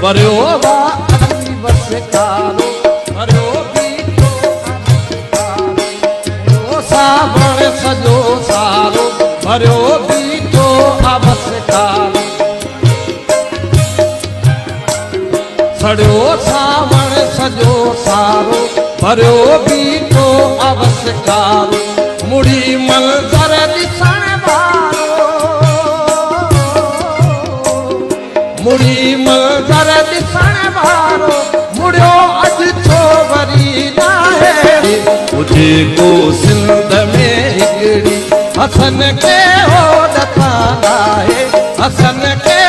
भरियो वारी वसकारो भरियो बीठो सावण सजो सारो भरियो बीठो अवसकारो सड़ियो सावण सजो सारो भरियो बीठो अवसकारो मुड़ी मंज़र ॾिसण वारो मुड़ी मंज़र ॾिसण वारो मुड़ियो अॼु छो वरी नाहे हुजे को सिंध में हिकिड़ी हसन खे हो ॾका नाहे हसन खे